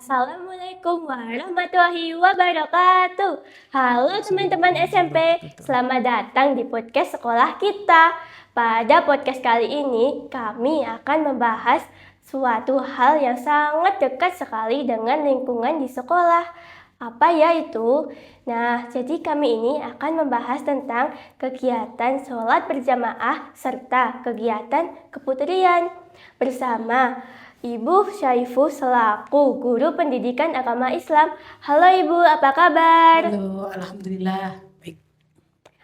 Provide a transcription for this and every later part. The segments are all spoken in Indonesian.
Assalamualaikum warahmatullahi wabarakatuh. Halo teman-teman SMP, selamat datang di podcast sekolah kita. Pada podcast kali ini, kami akan membahas suatu hal yang sangat dekat sekali dengan lingkungan di sekolah. Apa ya itu? Nah, jadi kami ini akan membahas tentang kegiatan sholat berjamaah serta kegiatan keputrian bersama Ibu Syaifu selaku Guru Pendidikan Agama Islam. Halo Ibu, apa kabar? Halo, alhamdulillah. Baik,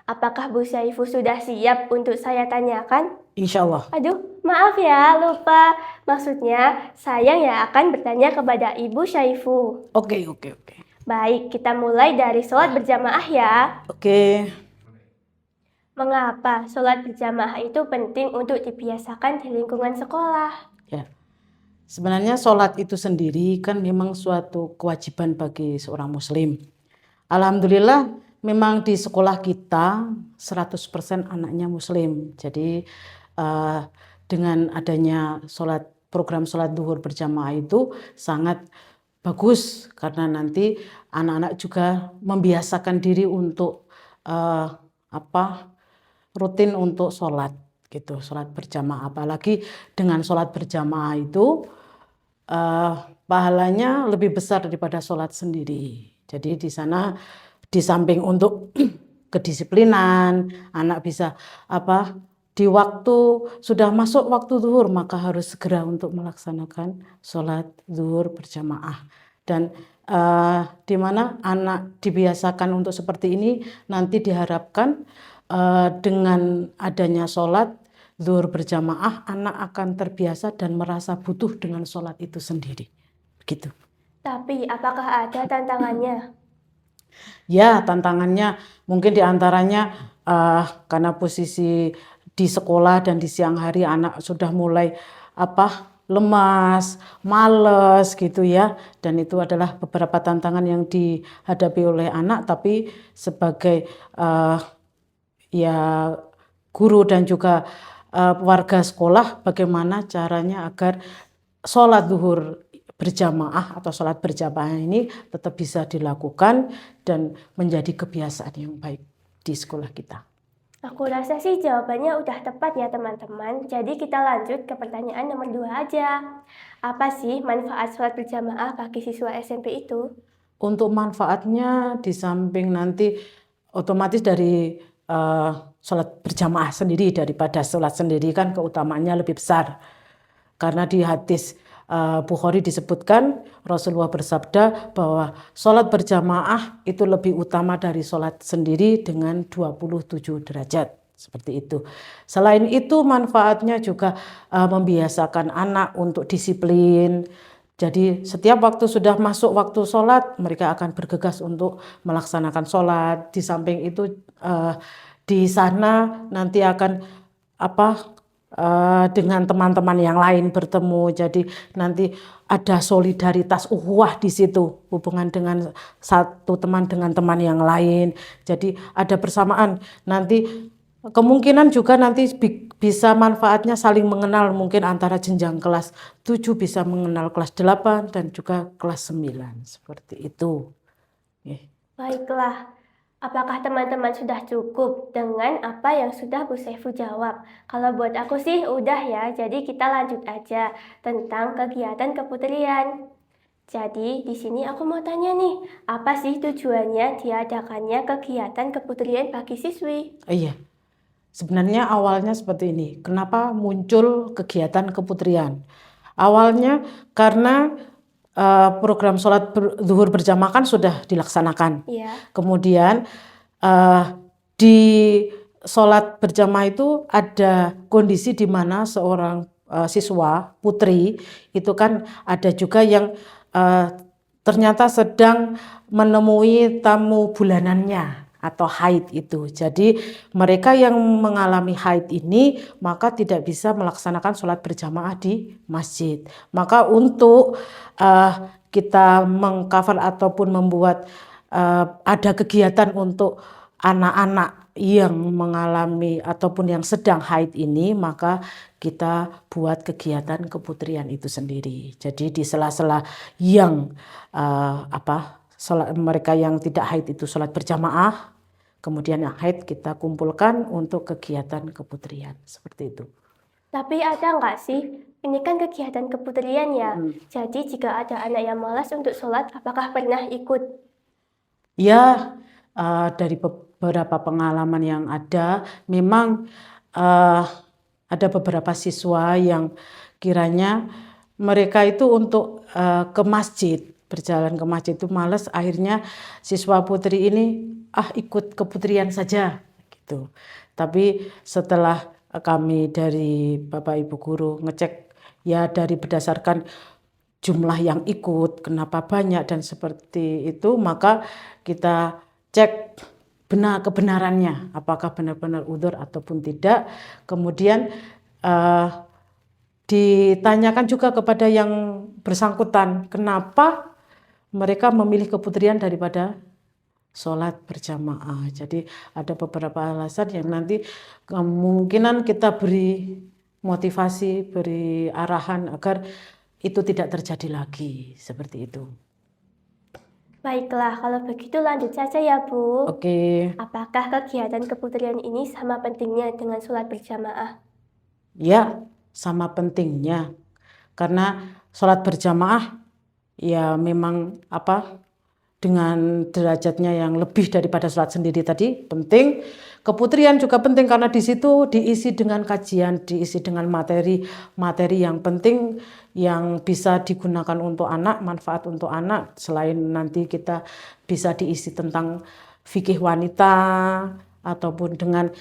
Apakah Bu Syaifu sudah siap untuk saya tanyakan? insya Allah. Aduh, maaf ya, lupa. Maksudnya, saya yang akan bertanya kepada Ibu Syaifu. Oke. Baik, kita mulai dari sholat berjamaah ya. Oke, Mengapa sholat berjamaah itu penting untuk dibiasakan di lingkungan sekolah? ya. Sebenarnya sholat itu sendiri kan memang suatu kewajiban bagi seorang muslim. Alhamdulillah memang di sekolah kita 100% anaknya muslim. Jadi dengan adanya program sholat zuhur berjamaah itu sangat bagus karena nanti anak-anak juga membiasakan diri untuk rutin untuk sholat gitu, sholat berjamaah. Apalagi dengan sholat berjamaah itu pahalanya lebih besar daripada sholat sendiri. Jadi di sana di samping untuk kedisiplinan, anak bisa di waktu sudah masuk waktu zuhur maka harus segera untuk melaksanakan sholat zuhur berjamaah. Dan di mana anak dibiasakan untuk seperti ini, nanti diharapkan dengan adanya sholat zuhur berjamaah, anak akan terbiasa dan merasa butuh dengan sholat itu sendiri. Begitu. Tapi, apakah ada tantangannya? Ya, tantangannya mungkin diantaranya karena posisi di sekolah dan di siang hari anak sudah mulai lemas, males gitu ya. Dan itu adalah beberapa tantangan yang dihadapi oleh anak, tapi sebagai guru dan juga warga sekolah, bagaimana caranya agar sholat zuhur berjamaah atau sholat berjamaah ini tetap bisa dilakukan dan menjadi kebiasaan yang baik di sekolah kita. Aku rasa sih jawabannya udah tepat ya teman-teman. Jadi kita lanjut ke pertanyaan nomor 2 aja. Apa sih manfaat sholat berjamaah bagi siswa SMP itu? Untuk manfaatnya di samping nanti otomatis dari sholat berjamaah sendiri daripada sholat sendiri kan keutamaannya lebih besar. Karena di hadis Bukhari disebutkan Rasulullah bersabda bahwa sholat berjamaah itu lebih utama dari sholat sendiri dengan 27 derajat. Seperti itu. Selain itu manfaatnya juga membiasakan anak untuk disiplin. Jadi setiap waktu sudah masuk waktu sholat, mereka akan bergegas untuk melaksanakan sholat. Di samping itu di sana nanti akan dengan teman-teman yang lain bertemu. Jadi nanti ada solidaritas ukhuwah di situ, hubungan dengan satu teman dengan teman yang lain. Jadi ada persamaan. Nanti kemungkinan juga nanti bisa manfaatnya saling mengenal, mungkin antara jenjang kelas 7 bisa mengenal kelas 8 dan juga kelas 9. Seperti itu. Baiklah, apakah teman-teman sudah cukup dengan apa yang sudah Bu Saifu jawab? Kalau buat aku sih udah ya, jadi kita lanjut aja tentang kegiatan keputrian. Jadi di sini aku mau tanya nih, apa sih tujuannya diadakannya kegiatan keputrian bagi siswi? Iya, sebenarnya awalnya seperti ini. Kenapa muncul kegiatan keputrian? Awalnya karena program sholat zuhur berjamaah kan sudah dilaksanakan. Iya. Kemudian di sholat berjamaah itu ada kondisi di mana seorang siswa putri itu kan ada juga yang ternyata sedang menemui tamu bulanannya atau haid itu. Jadi mereka yang mengalami haid ini maka tidak bisa melaksanakan sholat berjamaah di masjid. Maka untuk kita mengcover ataupun membuat ada kegiatan untuk anak-anak yang mengalami ataupun yang sedang haid ini, maka kita buat kegiatan keputrian itu sendiri. Jadi di sela-sela yang mereka yang tidak haid itu sholat berjamaah, kemudian yang haid kita kumpulkan untuk kegiatan keputrian, seperti itu. Tapi ada nggak sih, ini kan kegiatan keputrian ya, jadi jika ada anak yang malas untuk sholat, apakah pernah ikut? Ya, dari beberapa pengalaman yang ada, memang ada beberapa siswa yang kiranya mereka itu untuk ke masjid, berjalan ke masjid itu malas, akhirnya siswa putri ini ikut keputrian saja gitu. Tapi setelah kami dari Bapak Ibu guru ngecek ya dari berdasarkan jumlah yang ikut, kenapa banyak dan seperti itu, maka kita cek kebenarannya, apakah benar-benar udzur ataupun tidak. Kemudian ditanyakan juga kepada yang bersangkutan, kenapa mereka memilih keputrian daripada sholat berjamaah. Jadi ada beberapa alasan yang nanti kemungkinan kita beri motivasi, beri arahan agar itu tidak terjadi lagi, seperti itu. Baiklah, kalau begitu lanjut saja ya Bu. Oke. Apakah kegiatan keputrian ini sama pentingnya dengan sholat berjamaah? Ya, sama pentingnya. Karena sholat berjamaah ya memang dengan derajatnya yang lebih daripada sholat sendiri tadi penting. Keputrian juga penting karena di situ diisi dengan kajian, diisi dengan materi yang penting yang bisa digunakan untuk anak, manfaat untuk anak. Selain nanti kita bisa diisi tentang fikih wanita ataupun dengan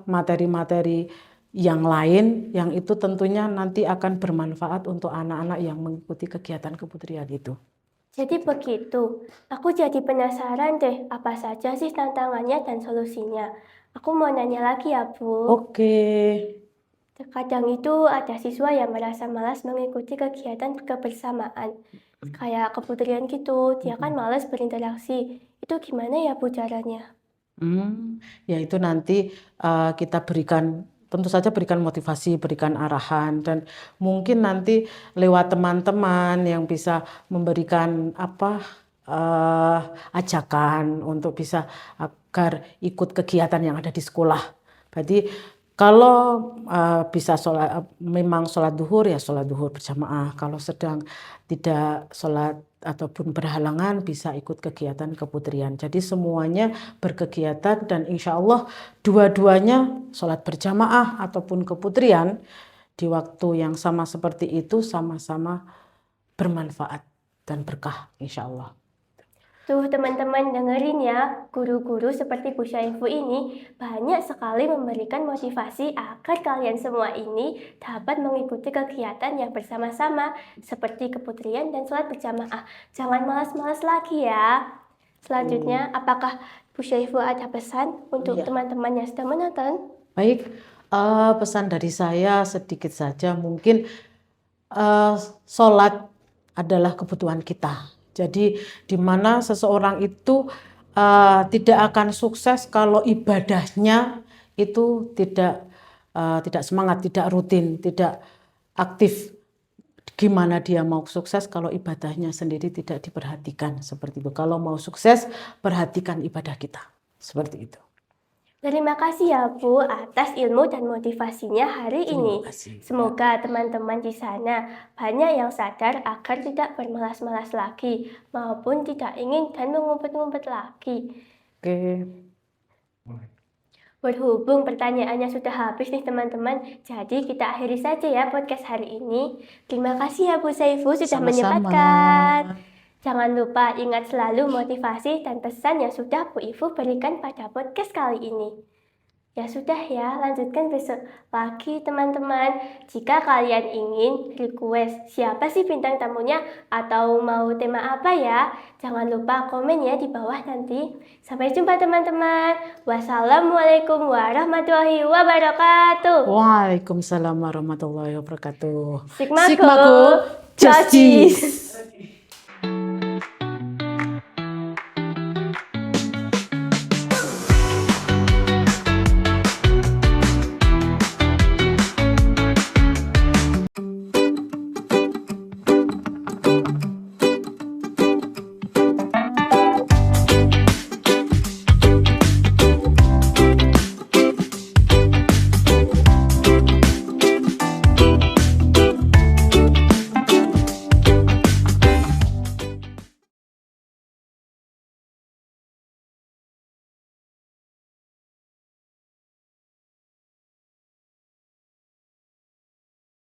materi-materi yang lain yang itu tentunya nanti akan bermanfaat untuk anak-anak yang mengikuti kegiatan keputrian itu. Jadi begitu, aku jadi penasaran deh apa saja sih tantangannya dan solusinya. Aku mau nanya lagi ya Bu. Oke. Terkadang itu ada siswa yang merasa malas mengikuti kegiatan kebersamaan. Kayak keputrian gitu, dia kan malas berinteraksi. Itu gimana ya Bu caranya? Ya itu nanti kita berikan, tentu saja berikan motivasi, berikan arahan, dan mungkin nanti lewat teman-teman yang bisa memberikan ajakan untuk bisa agar ikut kegiatan yang ada di sekolah. Berarti kalau bisa memang sholat duhur ya sholat duhur berjamaah. Kalau sedang tidak sholat ataupun berhalangan bisa ikut kegiatan keputrian. Jadi semuanya berkegiatan dan insya Allah dua-duanya sholat berjamaah ataupun keputrian di waktu yang sama seperti itu sama-sama bermanfaat dan berkah insya Allah. Tuh teman-teman dengerin ya, guru-guru seperti Bu Syaifu ini banyak sekali memberikan motivasi agar kalian semua ini dapat mengikuti kegiatan yang bersama-sama seperti keputrian dan sholat berjamaah. Jangan malas-malas lagi ya. Selanjutnya, apakah Bu Syaifu ada pesan untuk teman-teman yang sedang menonton? Baik, pesan dari saya sedikit saja, mungkin sholat adalah kebutuhan kita. Jadi di mana seseorang itu tidak akan sukses kalau ibadahnya itu tidak semangat, tidak rutin, tidak aktif. Gimana dia mau sukses kalau ibadahnya sendiri tidak diperhatikan, seperti itu. Kalau mau sukses, perhatikan ibadah kita, seperti itu. Terima kasih ya Bu atas ilmu dan motivasinya hari ini. Semoga teman-teman di sana banyak yang sadar agar tidak bermalas-malas lagi maupun tidak ingin dan mengumpet-ngumpet lagi. Oke. Berhubung pertanyaannya sudah habis nih teman-teman, jadi kita akhiri saja ya podcast hari ini. Terima kasih ya Bu Syaifu sudah menyempatkan. Jangan lupa ingat selalu motivasi dan pesan yang sudah Bu Ifu berikan pada podcast kali ini. Ya sudah ya, lanjutkan besok lagi teman-teman. Jika kalian ingin request siapa sih bintang tamunya atau mau tema apa ya, jangan lupa komen ya di bawah nanti. Sampai jumpa teman-teman. Wassalamualaikum warahmatullahi wabarakatuh. Waalaikumsalam warahmatullahi wabarakatuh. Sigmaku, Justice.